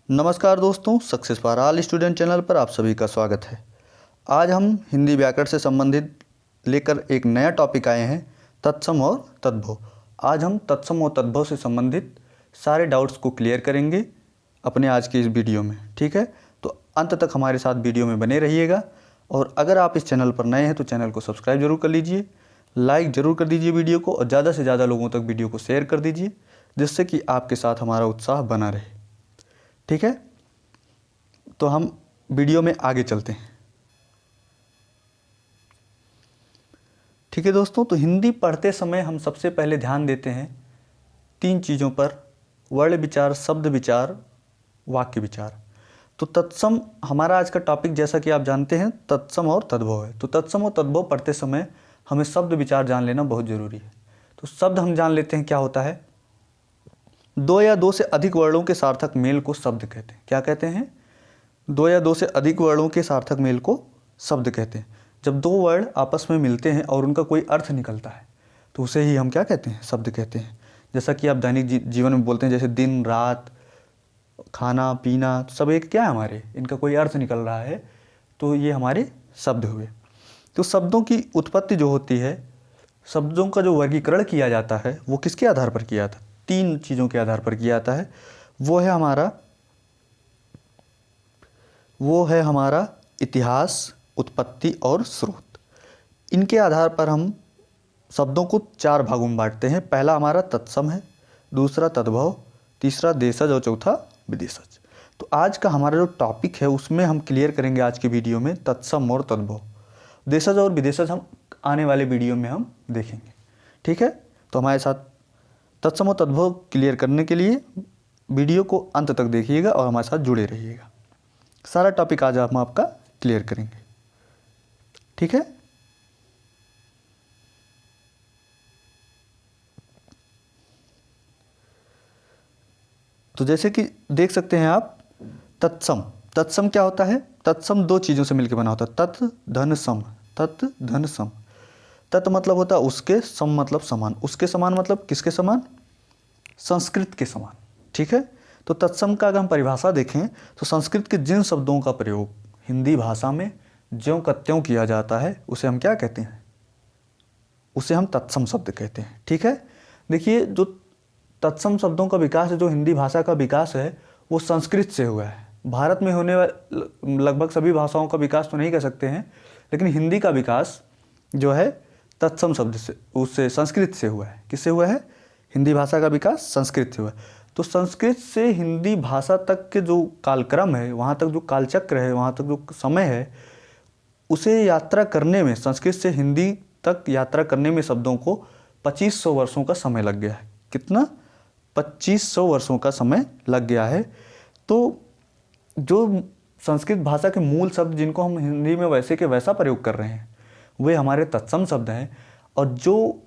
नमस्कार दोस्तों, success for all student channel पर आप सभी का स्वागत है। आज हम हिंदी व्याकरण से संबंधित लेकर एक नया टॉपिक आए हैं, तत्सम और तद्भव। आज हम तत्सम और तद्भव से संबंधित सारे डाउट्स को क्लियर करेंगे अपने आज की इस वीडियो में। ठीक है, तो अंत तक हमारे साथ वीडियो में बने रहिएगा। और अगर आप इस चैनल पर नए हैं तो चैनल को सब्सक्राइब जरूर कर लीजिए, लाइक ज़रूर कर दीजिए वीडियो को, और ज़्यादा से ज़्यादा लोगों तक वीडियो को शेयर कर दीजिए, जिससे कि आपके साथ हमारा उत्साह बना रहे। ठीक है, तो हम वीडियो में आगे चलते हैं। ठीक है दोस्तों, तो हिंदी पढ़ते समय हम सबसे पहले ध्यान देते हैं 3 चीज़ों पर: वर्ण विचार, शब्द विचार, वाक्य विचार। तो तत्सम हमारा आज का टॉपिक, जैसा कि आप जानते हैं, तत्सम और तद्भव है। तो तत्सम और तद्भव पढ़ते समय हमें शब्द विचार जान लेना बहुत ज़रूरी है। तो शब्द हम जान लेते हैं क्या होता है। 2 या 2 से अधिक वर्णों के सार्थक मेल को शब्द कहते हैं। क्या कहते हैं? 2 या 2 से अधिक वर्णों के सार्थक मेल को शब्द कहते हैं। जब 2 वर्ण आपस में मिलते हैं और उनका कोई अर्थ निकलता है तो उसे ही हम क्या कहते हैं? शब्द कहते हैं। जैसा कि आप दैनिक जीवन में बोलते हैं, जैसे दिन रात, खाना पीना, सब एक क्या है हमारे, इनका कोई अर्थ निकल रहा है, तो ये हमारे शब्द हुए। तो शब्दों की उत्पत्ति जो होती है, शब्दों का जो वर्गीकरण किया जाता है, वो किसके आधार पर किया जाता है? 3 चीज़ों के आधार पर किया जाता है। वो है हमारा इतिहास, उत्पत्ति और स्रोत। इनके आधार पर हम शब्दों को 4 भागों में बांटते हैं। पहला हमारा तत्सम है, दूसरा तद्भव, तीसरा देशज और चौथा विदेशज। तो आज का हमारा जो टॉपिक है उसमें हम क्लियर करेंगे आज की वीडियो में तत्सम और तद्भव। देशज और विदेशज हम आने वाले वीडियो में हम देखेंगे। ठीक है, तो हमारे साथ तत्सम और तद्भव क्लियर करने के लिए वीडियो को अंत तक देखिएगा और हमारे साथ जुड़े रहिएगा। सारा टॉपिक आज हम आपका क्लियर करेंगे। ठीक है, तो जैसे कि देख सकते हैं आप, तत्सम क्या होता है? तत्सम 2 चीज़ों से मिलकर बना होता है, तत् धन सम। तत् धन सम। तत् मतलब होता है उसके, सम मतलब समान। उसके समान मतलब किसके समान? संस्कृत के समान। ठीक है, तो तत्सम का अगर हम परिभाषा देखें तो संस्कृत के जिन शब्दों का प्रयोग हिंदी भाषा में ज्यों का त्यों किया जाता है उसे हम क्या कहते हैं? उसे हम तत्सम शब्द कहते हैं। ठीक है, देखिए, जो तत्सम शब्दों का विकास है, जो हिंदी भाषा का विकास है, वो संस्कृत से हुआ है। भारत में होने वाले लगभग सभी भाषाओं का विकास तो नहीं कह सकते हैं, लेकिन हिंदी का विकास जो है तत्सम शब्द से, उससे संस्कृत से हुआ है। किससे हुआ है? हिंदी भाषा का विकास संस्कृत से हुआ है। तो संस्कृत से हिंदी भाषा तक के जो कालक्रम है, वहाँ तक जो कालचक्र है, वहाँ तक जो समय है, उसे यात्रा करने में, संस्कृत से हिंदी तक यात्रा करने में शब्दों को 2500 वर्षों का समय लग गया है। कितना? 2500 वर्षों का समय लग गया है। तो जो संस्कृत भाषा के मूल शब्द जिनको हम हिंदी में वैसे के वैसा प्रयोग कर रहे हैं, वे हमारे तत्सम शब्द हैं। और जो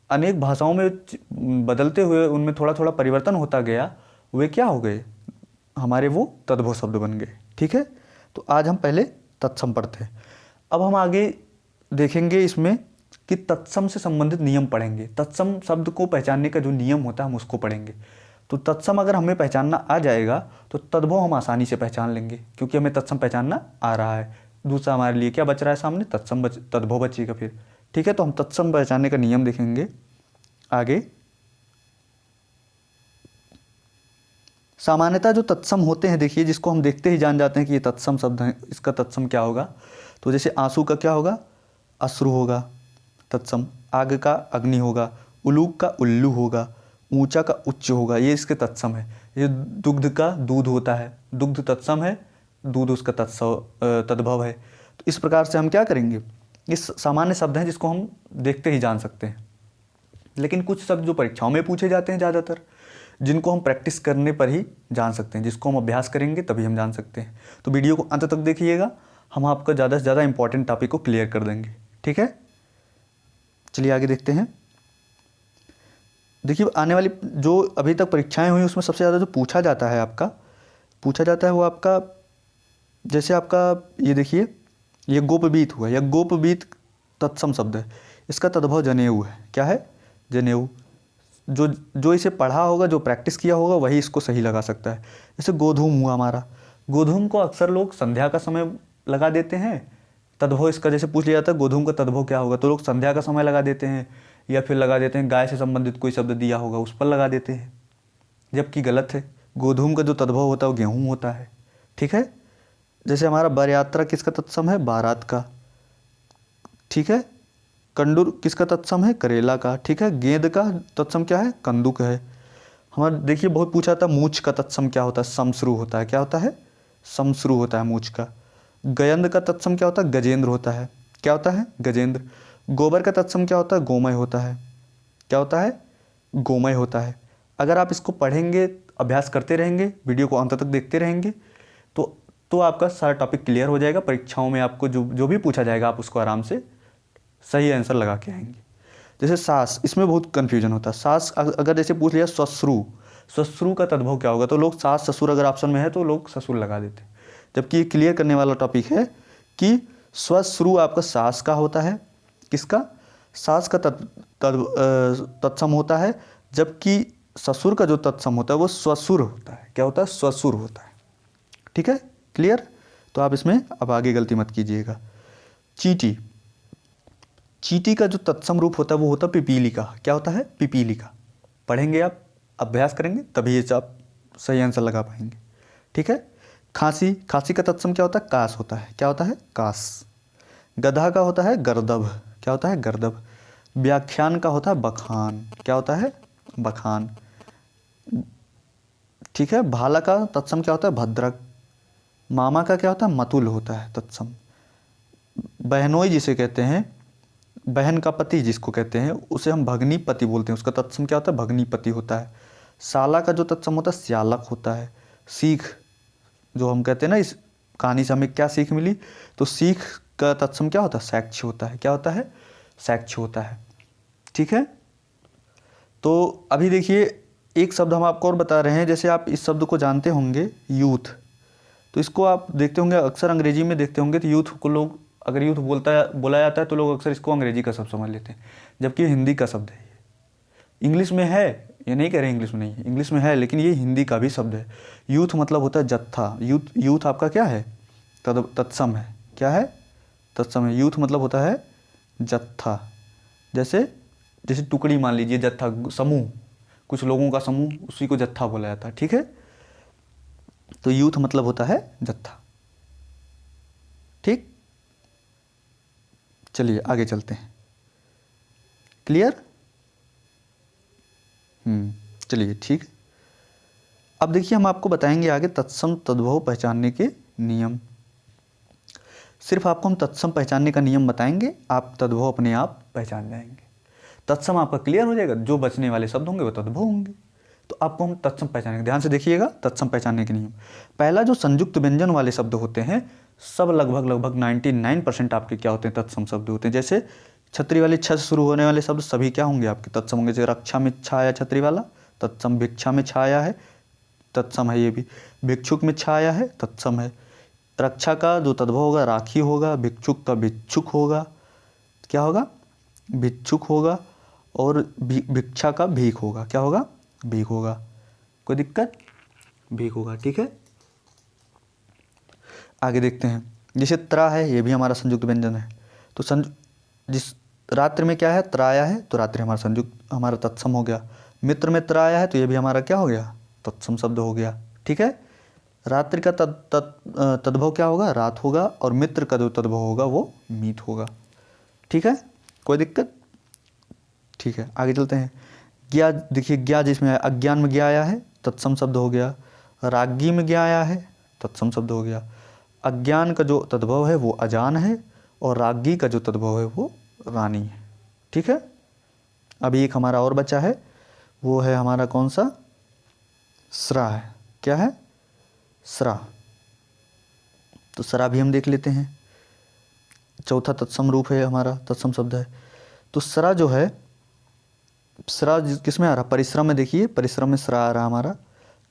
अनेक भाषाओं में बदलते हुए उनमें थोड़ा थोड़ा परिवर्तन होता गया, वे क्या हो गए? हमारे वो तद्भव शब्द बन गए। ठीक है, तो आज हम पहले तत्सम पढ़ते हैं। अब हम आगे देखेंगे इसमें कि तत्सम से संबंधित नियम पढ़ेंगे। तत्सम शब्द को पहचानने का जो नियम होता है हम उसको पढ़ेंगे। तो तत्सम अगर हमें पहचानना आ जाएगा तो तद्भव हम आसानी से पहचान लेंगे, क्योंकि हमें तत्सम पहचानना आ रहा है। दूसरा हमारे लिए क्या बच रहा है सामने? तद्भव बचेगा फिर। ठीक है, तो हम तत्सम पहचानने का नियम देखेंगे आगे। सामान्यतः जो तत्सम होते हैं, देखिए, जिसको हम देखते ही जान जाते हैं कि ये तत्सम शब्द है, इसका तत्सम क्या होगा। तो जैसे आंसू का क्या होगा? अश्रु होगा तत्सम। आग का अग्नि होगा, उलूक का उल्लू होगा, ऊंचा का उच्च होगा, ये इसके तत्सम है। ये दुग्ध का दूध होता है, दुग्ध तत्सम है, दूध उसका तद्भव है। तो इस प्रकार से हम क्या करेंगे? इस सामान्य शब्द हैं जिसको हम देखते ही जान सकते हैं। लेकिन कुछ शब्द जो परीक्षाओं में पूछे जाते हैं ज़्यादातर, जिनको हम प्रैक्टिस करने पर ही जान सकते हैं, जिसको हम अभ्यास करेंगे तभी हम जान सकते हैं। तो वीडियो को अंत तक देखिएगा, हम आपका ज़्यादा से ज़्यादा इंपॉर्टेंट टॉपिक को क्लियर कर देंगे। ठीक है, चलिए आगे देखते हैं। देखिए, आने वाली जो अभी तक परीक्षाएं हुई उसमें सबसे ज़्यादा जो पूछा जाता है वो आपका, जैसे आपका ये देखिए, ये गोपवीत हुआ। यह गोपवीत तत्सम शब्द है, इसका तद्भव जनेऊ है। क्या है? जनेऊ। जो जो इसे पढ़ा होगा, जो प्रैक्टिस किया होगा, वही इसको सही लगा सकता है। जैसे गोधूम हुआ हमारा, गोधूम को अक्सर लोग संध्या का समय लगा देते हैं। तद्भव इसका जैसे पूछ लिया जाता है गोधूम का तद्भव क्या होगा, तो लोग संध्या का समय लगा देते हैं, या फिर लगा देते हैं गाय से संबंधित कोई शब्द दिया होगा उस पर लगा देते हैं, जबकि गलत है। गोधूम का जो तद्भव होता है वो गेहूँ होता है। ठीक है। जैसे हमारा बर यात्रा किसका तत्सम है, बारात का। ठीक है। कंदूर किसका तत्सम है, करेला का। ठीक है। गेंद का तत्सम क्या है, कंदुक है। हमारा देखिए बहुत पूछा था मूछ का तत्सम क्या होता है, समश्रु होता है। क्या होता है, समश्रु होता है मूछ का। गयंद का तत्सम क्या होता है, गजेंद्र होता है। क्या होता है, गजेंद्र। गोबर का तत्सम क्या होता है, गोमय होता है। क्या होता है, गोमय होता है। अगर आप इसको पढ़ेंगे, अभ्यास करते रहेंगे, वीडियो को अंत तक देखते रहेंगे, तो आपका सारा टॉपिक क्लियर हो जाएगा। परीक्षाओं में आपको जो भी पूछा जाएगा आप उसको आराम से सही आंसर लगा के आएंगे। जैसे सास, इसमें बहुत कन्फ्यूजन होता है। सास अगर जैसे पूछ लिया ससुरु, ससुरु का तद्भव क्या होगा, तो लोग सास ससुर अगर ऑप्शन में है तो लोग ससुर लगा देते हैं। जबकि ये क्लियर करने वाला टॉपिक है कि स्वश्रु आपका सास का होता है। किसका, सास का तत्सम होता है, जबकि ससुर का जो तत्सम होता है वो स्वसुर होता है। क्या होता है, स्वसुर होता है। ठीक है, क्लियर। तो आप इसमें अब आगे गलती मत कीजिएगा। चींटी, चींटी का जो तत्सम रूप होता है वो होता है पिपीलिका। क्या होता है, पिपीलिका। पढ़ेंगे आप, अभ्यास करेंगे, तभी ये आप सही आंसर लगा पाएंगे। ठीक है। खांसी, खांसी का तत्सम क्या होता है, कास होता है। क्या होता है, कास। गधा का होता है गर्दभ। क्या होता है, गर्दभ। व्याख्यान का होता है बखान। क्या होता है, बखान। ठीक है। भाला का तत्सम क्या होता है, भद्रक। मामा का क्या होता है, मतुल होता है तत्सम। बहनोई जिसे कहते हैं, बहन का पति जिसको कहते हैं, उसे हम भगनीपति बोलते हैं, उसका तत्सम क्या होता है, भगनीपति होता है। साला का जो तत्सम होता है स्यालक होता है। सीख, जो हम कहते हैं ना, इस कहानी से हमें क्या सीख मिली, तो सीख का तत्सम क्या होता है, सैक्ष होता है। क्या होता है, सैक्ष होता है। ठीक है। तो अभी देखिए एक शब्द हम आपको और बता रहे हैं। जैसे आप इस शब्द को जानते होंगे, यूथ, तो इसको आप देखते होंगे अक्सर अंग्रेजी में देखते होंगे, तो यूथ को लोग, अगर यूथ बोला जाता है तो लोग अक्सर इसको अंग्रेजी का शब्द समझ लेते हैं, जबकि हिंदी का शब्द है ये। इंग्लिश में है, ये नहीं कह रहे इंग्लिश में नहीं है, इंग्लिश में है, लेकिन ये हिंदी का भी शब्द है। यूथ मतलब होता है जत्था। यूथ आपका क्या है, तत्सम है। क्या है, तत्सम है। यूथ मतलब होता है जत्था। जैसे टुकड़ी मान लीजिए, जत्था समूह, कुछ लोगों का समूह, उसी को जत्था बोला जाता है। ठीक है। तो यूथ मतलब होता है जत्था। ठीक, चलिए आगे चलते हैं। क्लियर। चलिए ठीक। अब देखिए हम आपको बताएंगे आगे तत्सम तद्भव पहचानने के नियम। सिर्फ आपको हम तत्सम पहचानने का नियम बताएंगे, आप तद्भव अपने आप पहचान जाएंगे। तत्सम आपका क्लियर हो जाएगा, जो बचने वाले शब्द होंगे वो तद्भव होंगे। तो आपको हम तत्सम पहचानेंगे। ध्यान से देखिएगा तत्सम पहचानने के नियम। पहला, जो संयुक्त व्यंजन वाले शब्द होते हैं, सब लगभग 99% आपके क्या होते हैं, तत्सम शब्द होते हैं। जैसे छतरी वाली छ से शुरू होने वाले शब्द सभी क्या होंगे, आपके तत्सम होंगे। जैसे रक्षा में छाया छतरी वाला, तत्सम। भिक्षा में छाया है, तत्सम है ये भी। भिक्षुक में छाया है, तत्सम है। रक्षा का जो तद्भव होगा राखी होगा, भिक्षुक का भिक्षुक होगा। क्या होगा, भिक्षुक होगा। और भिक्षा का भीख होगा। क्या होगा, भीख होगा। कोई दिक्कत, भीख होगा। ठीक है। आगे देखते हैं। जैसे त्रा है, ये भी हमारा संयुक्त व्यंजन है। तो जिस रात्रि में क्या है, त्राया है, तो रात्रि हमारा संयुक्त, हमारा तत्सम हो गया। मित्र में त्राया है, तो ये भी हमारा क्या हो गया, तत्सम शब्द हो गया। ठीक है। रात्रि का तद्भव क्या होगा, रात होगा। और मित्र का जो तद्भव होगा वो मीत होगा। ठीक है, कोई दिक्कत। ठीक है, आगे चलते हैं। ज्ञा, देखिए ज्ञा जिसमें अज्ञान में ज्ञा आया है, तत्सम शब्द हो गया। रागी में ज्ञा आया है, तत्सम शब्द हो गया। अज्ञान का जो तद्भव है वो अजान है, और रागी का जो तद्भव है वो रानी है। ठीक है। अभी एक हमारा और बचा है, वो है हमारा कौन सा, स्रा है। क्या है, स्रा। तो स्रा भी हम देख लेते हैं। चौथा तत्सम रूप है हमारा, तत्सम शब्द है। तो स्रा जो है, स्रा किस में आ रहा, परिश्रम में। देखिए परिश्रम में स्रा आ रहा हमारा,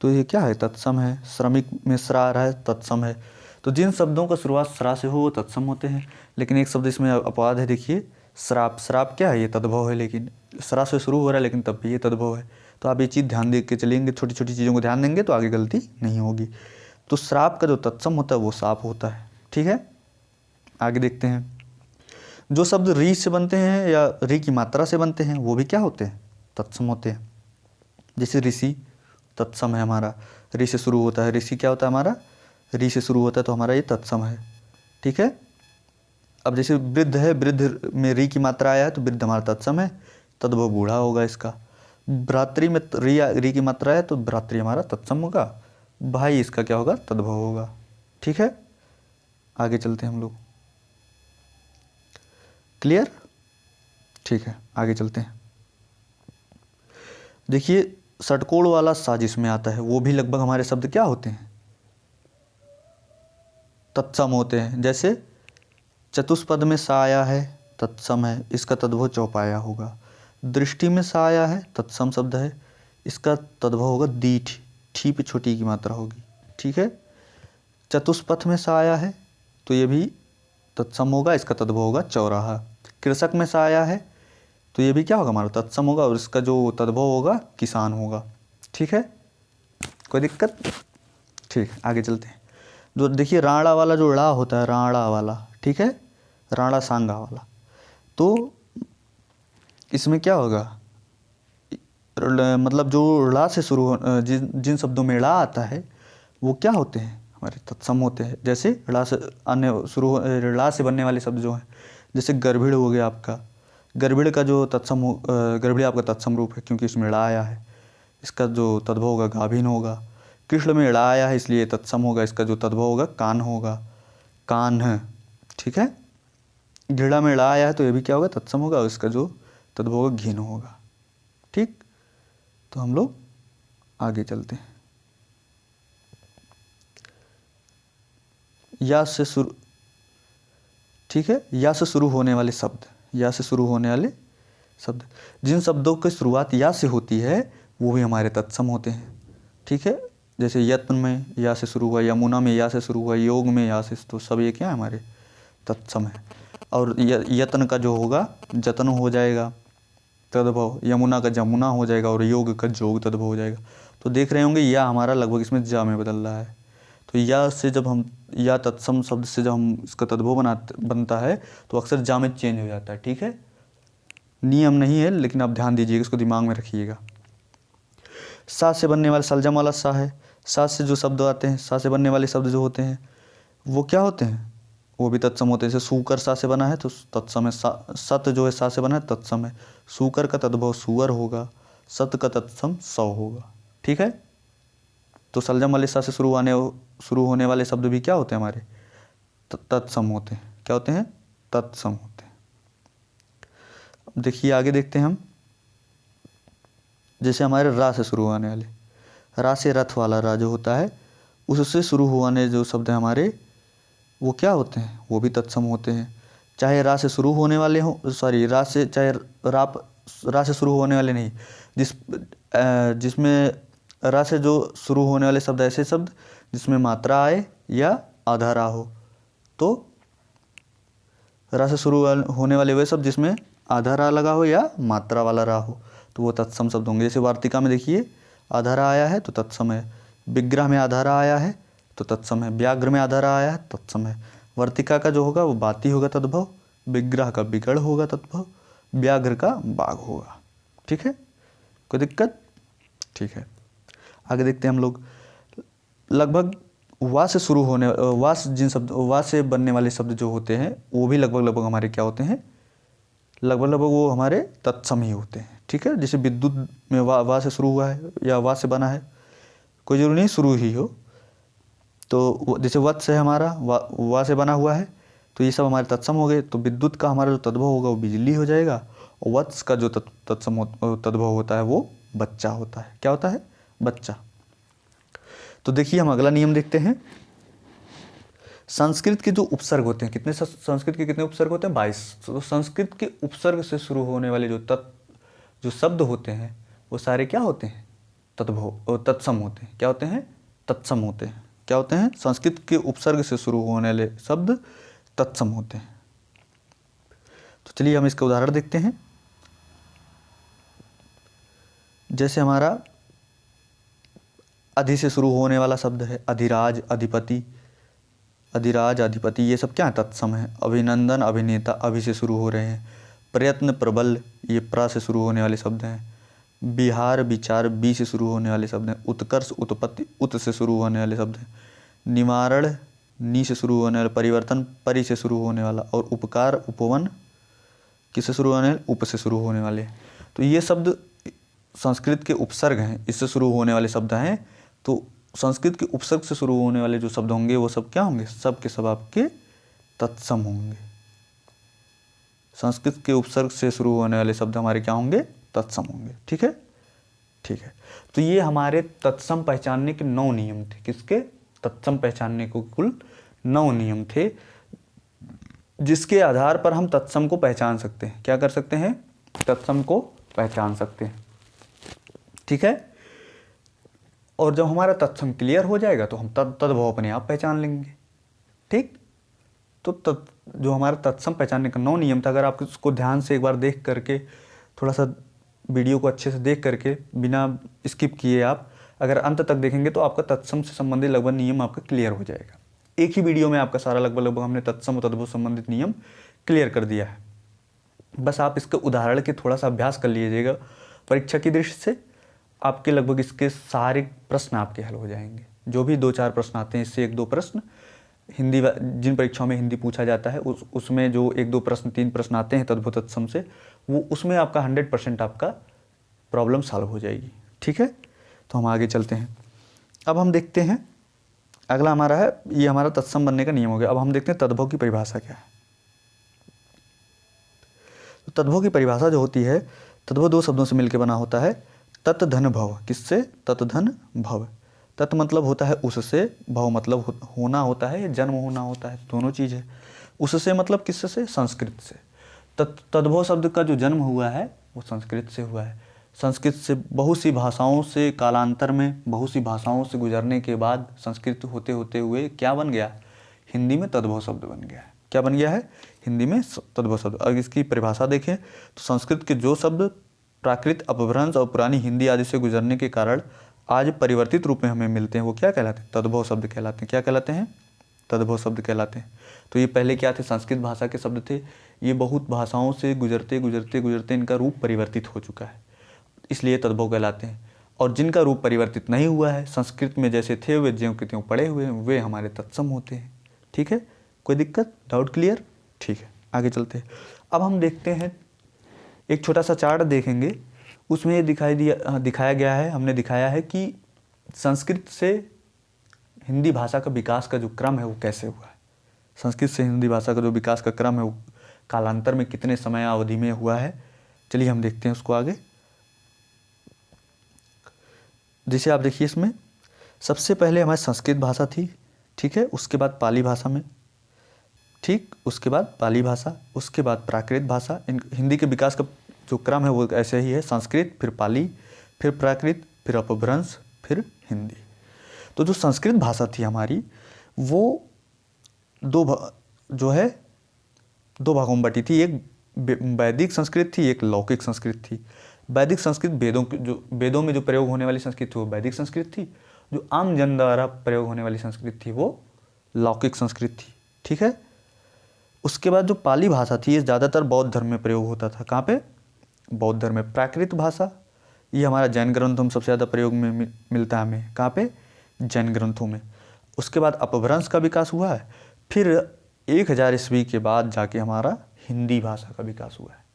तो ये क्या है, तत्सम है। श्रमिक में स्रा आ रहा है, तत्सम है। तो जिन शब्दों का शुरुआत स्रा से हो वो तत्सम होते हैं। लेकिन एक शब्द इसमें अपवाद है, देखिए श्राप। श्राप क्या है, ये तद्भव है, लेकिन सरा से शुरू हो रहा है लेकिन तब भी ये तद्भव है। तो आप ये चीज़ ध्यान दे के चलेंगे, छोटी छोटी चीज़ों को ध्यान देंगे तो आगे गलती नहीं होगी। तो श्राप का जो तत्सम होता है वो साप होता है। ठीक है, आगे देखते हैं। जो शब्द री से बनते हैं या री की मात्रा से बनते हैं वो भी क्या होते हैं, तत्सम होते हैं। जैसे ऋषि तत्सम है हमारा, री से शुरू होता है, ऋषि क्या होता है हमारा, री से शुरू होता है, तो हमारा ये तत्सम है। ठीक है, अब जैसे वृद्ध है, वृद्ध में री की मात्रा आया है तो वृद्ध हमारा तत्सम है, तद्भव बूढ़ा होगा इसका। भ्रातृ में री की मात्रा है तो भ्रातृ हमारा तत्सम होगा, भाई इसका क्या होगा, तद्भव होगा। ठीक है, आगे चलते हैं हम लोग। क्लियर? ठीक है, आगे चलते हैं। देखिए षटकोण वाला सा जिसमें आता है वो भी लगभग हमारे शब्द क्या होते हैं, तत्सम होते हैं। जैसे चतुष्पद में सा आया है, तत्सम है, इसका तद्भव चौपाया होगा। दृष्टि में सा आया है, तत्सम शब्द है, इसका तद्भव होगा दीठ, ठी पे छोटी की मात्रा होगी। ठीक है, चतुष्पथ में सा आया है तो ये भी तत्सम होगा, इसका तद्भव होगा चौराहा। कृषक में सा आया है तो ये भी क्या होगा हमारा, तत्सम होगा, और इसका जो तद्भव होगा किसान होगा। ठीक है, कोई दिक्कत? ठीक, आगे चलते हैं। जो देखिए राणा वाला जो ड़ा होता है, राणा वाला, ठीक है, राणा सांगा वाला, तो इसमें क्या होगा, मतलब जो ड़ा से शुरू जिन शब्दों में ड़ा आता है वो क्या होते हैं, हमारे तत्सम होते हैं। जैसे ड़ा से अन्य ड़ा से बनने वाले शब्द जो हैं, जैसे गर्भिड़ हो गया आपका, गर्भिड़ का जो तत्सम गर्भिड़ आपका तत्सम रूप है क्योंकि इसमें ड़ा आया है, इसका जो तद्भव होगा गाभिन होगा। कृष्ण में ड़ा आया है इसलिए तत्सम होगा, इसका जो तद्भव होगा कान होगा, कान्ह। ठीक है, घृणा में ड़ा आया है तो ये भी क्या होगा, तत्सम होगा, और इसका जो तद्भव होगा घिन होगा। ठीक, तो हम लोग आगे चलते हैं। या से शुरू, ठीक है, या से शुरू होने वाले शब्द, या से शुरू होने वाले शब्द, जिन शब्दों की शुरुआत या से होती है वो भी हमारे तत्सम होते हैं। ठीक है, जैसे यत्न में या से शुरू हुआ, यमुना में या से शुरू हुआ, योग में या से, तो सब ये क्या है, हमारे तत्सम है। और यत्न का जो होगा जतन हो जाएगा तद्भव, यमुना का जमुना हो जाएगा, और योग का जोग तद्भव हो जाएगा। तो देख रहे होंगे या हमारा लगभग इसमें जा में बदल रहा है। तो या से जब हम, या तत्सम शब्द से जब हम इसका तद्भव बनता है तो अक्सर जा में चेंज हो जाता है। ठीक है, नियम नहीं है लेकिन आप ध्यान दीजिएगा, इसको दिमाग में रखिएगा। सा से बनने वाले सलजम वाला सा है, सा से जो शब्द आते हैं, सा से बनने वाले शब्द जो होते हैं वो क्या होते हैं, वो भी तत्सम होते हैं। जैसे सूकर सा से बना है तो तत्सम है, सत जो है सा से बना है तत्सम है, सूकर का तद्भव सुअर होगा, सत का तत्सम सौ होगा। ठीक है, तो सलजम वाले सा से शुरू होने वाले शब्द भी क्या होते हैं, हमारे तत्सम होते हैं। क्या होते हैं, तत्सम होते हैं। अब देखिए आगे देखते हैं हम। जैसे हमारे रा से शुरू होने वाले, रा से रथ वाला रा जो होता है, उससे शुरू होने जो शब्द हैं हमारे वो क्या होते हैं, वो भी तत्सम होते हैं। चाहे रा से शुरू होने वाले हों, सॉरी रा से, चाहे रा से शुरू होने वाले नहीं, जिसमें रा से जो शुरू होने वाले शब्द, ऐसे शब्द जिसमें मात्रा आए या आधा रा हो, तो रा से शुरू होने वाले वे शब्द जिसमें आधा रा लगा हो या मात्रा वाला रा हो, तो वो तत्सम शब्द होंगे। जैसे वार्तिका में देखिए आधा रा आया है तो तत्सम है, विग्रह में आधा रा आया है तो तत्सम है, व्याघ्र में आधा रा आया है तत्सम है। वर्तिका का जो होगा वो बाती होगा तद्भव, विग्रह का बिगड़ होगा तद्भव, व्याघ्र का बाघ होगा। ठीक है, कोई दिक्कत? ठीक है, आगे देखते हैं हम लोग। लगभग वा से शुरू होने, वा से जिन शब्द, वा से बनने वाले शब्द जो होते हैं वो भी लगभग हमारे क्या होते हैं, लगभग वो हमारे तत्सम ही होते हैं। ठीक है, जैसे विद्युत में वा से शुरू हुआ है या वा से बना है, कोई जरूरी नहीं शुरू ही हो। तो जैसे वत्स है हमारा, वा से बना हुआ है, तो ये सब हमारे तत्सम हो गए। तो विद्युत का हमारा जो तद्भव होगा वो बिजली हो जाएगा, और वत्स का जो तद्भव होता है वो बच्चा होता है। क्या होता है, बच्चा। तो देखिए हम अगला नियम देखते हैं। संस्कृत के जो उपसर्ग होते हैं, कितने संस्कृत के कितने उपसर्ग होते हैं, 22। तो संस्कृत के उपसर्ग से शुरू होने वाले जो शब्द होते हैं वो सारे क्या होते हैं, तत्सम होते हैं। क्या होते हैं, तत्सम होते हैं। क्या होते हैं, संस्कृत के उपसर्ग से शुरू होने वाले शब्द तत्सम होते हैं। तो चलिए हम इसका उदाहरण देखते हैं। जैसे हमारा अधि से शुरू होने वाला शब्द है, अधिराज, अधिपति, अधिराज, अधिपति, ये सब क्या है? तत्सम है। अभिनंदन, अभिनेता, अभि से शुरू हो रहे हैं। प्रयत्न, प्रबल, ये प्रा से शुरू होने वाले शब्द हैं। बिहार, विचार, बी से शुरू होने वाले शब्द हैं। उत्कर्ष, उत्पत्ति, उत से शुरू होने वाले शब्द हैं। निवारण, नी से शुरू होने वाला। परिवर्तन, परि से शुरू होने वाला। और उपकार, उपवन, किससे शुरू होने वाले? उप से शुरू होने वाले। तो ये शब्द संस्कृत के उपसर्ग हैं, इससे शुरू होने वाले शब्द हैं। तो संस्कृत के उपसर्ग से शुरू होने वाले जो शब्द होंगे वो सब क्या होंगे? सब के सब आपके तत्सम होंगे। संस्कृत के उपसर्ग से शुरू होने वाले शब्द हमारे क्या होंगे? तत्सम होंगे। ठीक है, ठीक है। तो ये हमारे तत्सम पहचानने के 9 नियम थे। किसके? तत्सम पहचानने को कुल 9 नियम थे, जिसके आधार पर हम तत्सम को पहचान सकते हैं। क्या कर सकते हैं? तत्सम को पहचान सकते हैं। ठीक है। और जब हमारा तत्सम क्लियर हो जाएगा तो हम तद्भव अपने आप पहचान लेंगे। ठीक। तो जो हमारा तत्सम पहचानने का 9 नियम था, अगर आप उसको ध्यान से एक बार देख करके, थोड़ा सा वीडियो को अच्छे से देख करके, बिना स्किप किए आप अगर अंत तक देखेंगे तो आपका तत्सम से संबंधित लगभग नियम आपका क्लियर हो जाएगा। एक ही वीडियो में आपका सारा लगभग हमने तत्सम और तद्भव संबंधित नियम क्लियर कर दिया है। बस आप इसके उदाहरण के थोड़ा सा अभ्यास कर लीजिएगा परीक्षा की दृष्टि से, आपके लगभग इसके सारे प्रश्न आपके हल हो जाएंगे। जो भी 2-4 प्रश्न आते हैं, इससे 1-2 प्रश्न हिंदी, जिन परीक्षाओं में हिंदी पूछा जाता है उसमें जो 1-2 प्रश्न, 3 प्रश्न आते हैं तद्भव तत्सम से, वो उसमें आपका 100% आपका प्रॉब्लम सॉल्व हो जाएगी। ठीक है। तो हम आगे चलते हैं। अब हम देखते हैं अगला हमारा है, ये हमारा तत्सम बनने का नियम हो गया। अब हम देखते हैं तद्भव की परिभाषा क्या है। तो तद्भव की परिभाषा जो होती है, तद्भव 2 शब्दों से मिलकर बना होता है। तत् धन भव, किससे? तत् धन भव। तत् मतलब होता है उससे, भव मतलब होना होता है, जन्म होना होता है, दोनों चीज़ है। उससे मतलब किससे? संस्कृत से। तद्भव शब्द का जो जन्म हुआ है वो संस्कृत से हुआ है। संस्कृत से बहुत सी भाषाओं से कालांतर में, बहुत सी भाषाओं से गुजरने के बाद संस्कृत होते होते हुए क्या बन गया? हिंदी में तद्भव शब्द बन गया है। क्या बन गया है? हिंदी में तद्भव शब्द। अगर इसकी परिभाषा देखें तो संस्कृत के जो शब्द प्राकृत, अपभ्रंश और पुरानी हिंदी आदि से गुजरने के कारण आज परिवर्तित रूप में हमें मिलते हैं, वो क्या कहलाते हैं? तद्भव शब्द कहलाते हैं। क्या कहलाते हैं? तद्भव शब्द कहलाते हैं। तो ये पहले क्या थे? संस्कृत भाषा के शब्द थे। ये बहुत भाषाओं से गुजरते गुजरते गुजरते इनका रूप परिवर्तित हो चुका है, इसलिए तद्भव कहलाते हैं। और जिनका रूप परिवर्तित नहीं हुआ है, संस्कृत में जैसे थे वे ज्यों के त्यों पड़े हुए हैं, वे हमारे तत्सम होते हैं। ठीक है, कोई दिक्कत? Doubt clear? ठीक है, आगे चलते हैं। अब हम देखते हैं, एक छोटा सा चार्ट देखेंगे, उसमें दिखाया गया है, हमने दिखाया है कि संस्कृत से हिंदी भाषा का विकास का जो क्रम है वो कैसे हुआ है। संस्कृत से हिंदी भाषा का जो विकास का क्रम है वो कालांतर में कितने समय अवधि में हुआ है। चलिए हम देखते हैं उसको आगे। जैसे आप देखिए, इसमें सबसे पहले हमारी संस्कृत भाषा थी। ठीक है, उसके बाद पाली भाषा में, ठीक, उसके बाद पाली भाषा, उसके बाद प्राकृत भाषा। हिंदी के विकास का जो क्रम है वो ऐसे ही है, संस्कृत, फिर पाली, फिर प्राकृत, फिर अपभ्रंश, फिर हिंदी। तो जो संस्कृत भाषा थी हमारी, वो दो भागों में बटी थी। एक वैदिक संस्कृत थी, एक लौकिक संस्कृत थी। वैदिक संस्कृत वेदों में जो प्रयोग होने वाली संस्कृत थी वो वैदिक संस्कृत थी। जो आम जन द्वारा प्रयोग होने वाली संस्कृत थी वो लौकिक संस्कृत थी। ठीक है। उसके बाद जो पाली भाषा थी ये ज़्यादातर बौद्ध धर्म में प्रयोग होता था। कहाँ पे? बौद्ध धर्म में। प्राकृत भाषा ये हमारा जैन ग्रंथों में सबसे ज़्यादा प्रयोग में मिलता है हमें। कहाँ पे? जैन ग्रंथों में। उसके बाद अपभ्रंश का विकास हुआ है, फिर 1000 ईस्वी के बाद जाके हमारा हिंदी भाषा का विकास हुआ है।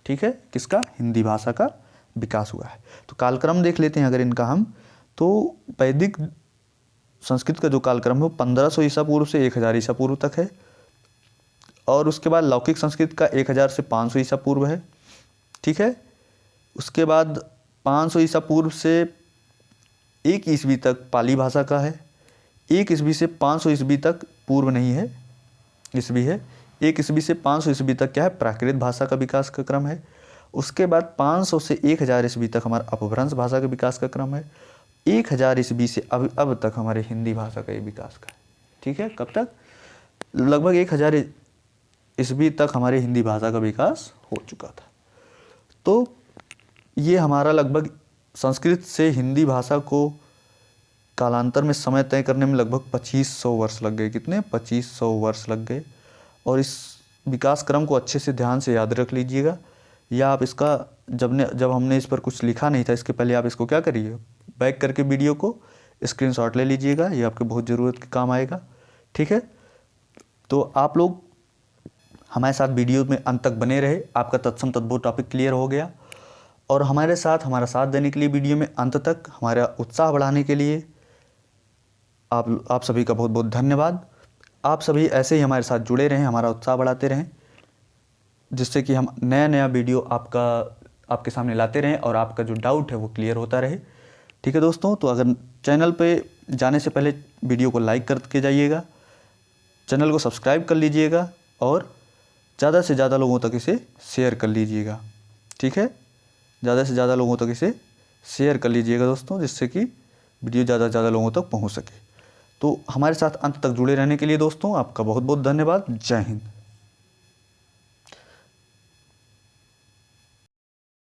ठीक है, किसका? हिंदी भाषा का विकास हुआ है। तो कालक्रम देख लेते हैं अगर इनका हम, तो वैदिक संस्कृत का जो कालक्रम है वो 1500 ईसा पूर्व से 1000 ईसा पूर्व तक है। और उसके बाद लौकिक संस्कृत का 1000 से 500 ईसा पूर्व है। ठीक है। उसके बाद 500 ईसा पूर्व से 1 ईस्वी तक पाली भाषा का है। 1 ईस्वी से 500 ईस्वी तक पूर्व नहीं है, ईस्वी है। 1 ईस्वी से 500 ईस्वी तक क्या है? प्राकृत भाषा का विकास का क्रम है। उसके बाद 500 से 1000 ईस्वी तक हमारा अपभ्रंश भाषा का विकास का क्रम है। 1000 ईस्वी से अब तक हमारे हिंदी भाषा का ये विकास का है। ठीक है, कब तक? लगभग 1000 ईस्वी तक हमारे हिंदी भाषा का विकास हो चुका था। तो ये हमारा लगभग संस्कृत से हिंदी भाषा को कालांतर में समय तय करने में लगभग 2500 वर्ष लग गए। कितने? 2500 वर्ष लग गए। और इस विकास क्रम को अच्छे से ध्यान से याद रख लीजिएगा, या आप इसका जब हमने इस पर कुछ लिखा नहीं था इसके पहले आप इसको क्या करिए, बैक करके वीडियो को स्क्रीनशॉट ले लीजिएगा, ये आपके बहुत ज़रूरत के काम आएगा। ठीक है, तो आप लोग हमारे साथ वीडियो में अंत तक बने रहे। आपका तत्सम तद्भव टॉपिक क्लियर हो गया, और हमारा साथ देने के लिए वीडियो में अंत तक हमारा उत्साह बढ़ाने के लिए आप सभी का बहुत बहुत धन्यवाद। आप सभी ऐसे ही हमारे साथ जुड़े रहें, हमारा उत्साह बढ़ाते रहें, जिससे कि हम नया वीडियो आपके सामने लाते रहें और आपका जो डाउट है वो क्लियर होता रहे। ठीक है दोस्तों, तो अगर चैनल पे जाने से पहले वीडियो को लाइक करके जाइएगा, चैनल को सब्सक्राइब कर लीजिएगा और ज़्यादा से ज़्यादा लोगों तक इसे शेयर कर लीजिएगा। ठीक है, ज़्यादा से ज़्यादा लोगों तक इसे शेयर कर लीजिएगा दोस्तों, जिससे कि वीडियो ज़्यादा से ज़्यादा लोगों तक पहुंच सके। तो हमारे साथ अंत तक जुड़े रहने के लिए दोस्तों आपका बहुत बहुत धन्यवाद। जय हिंद।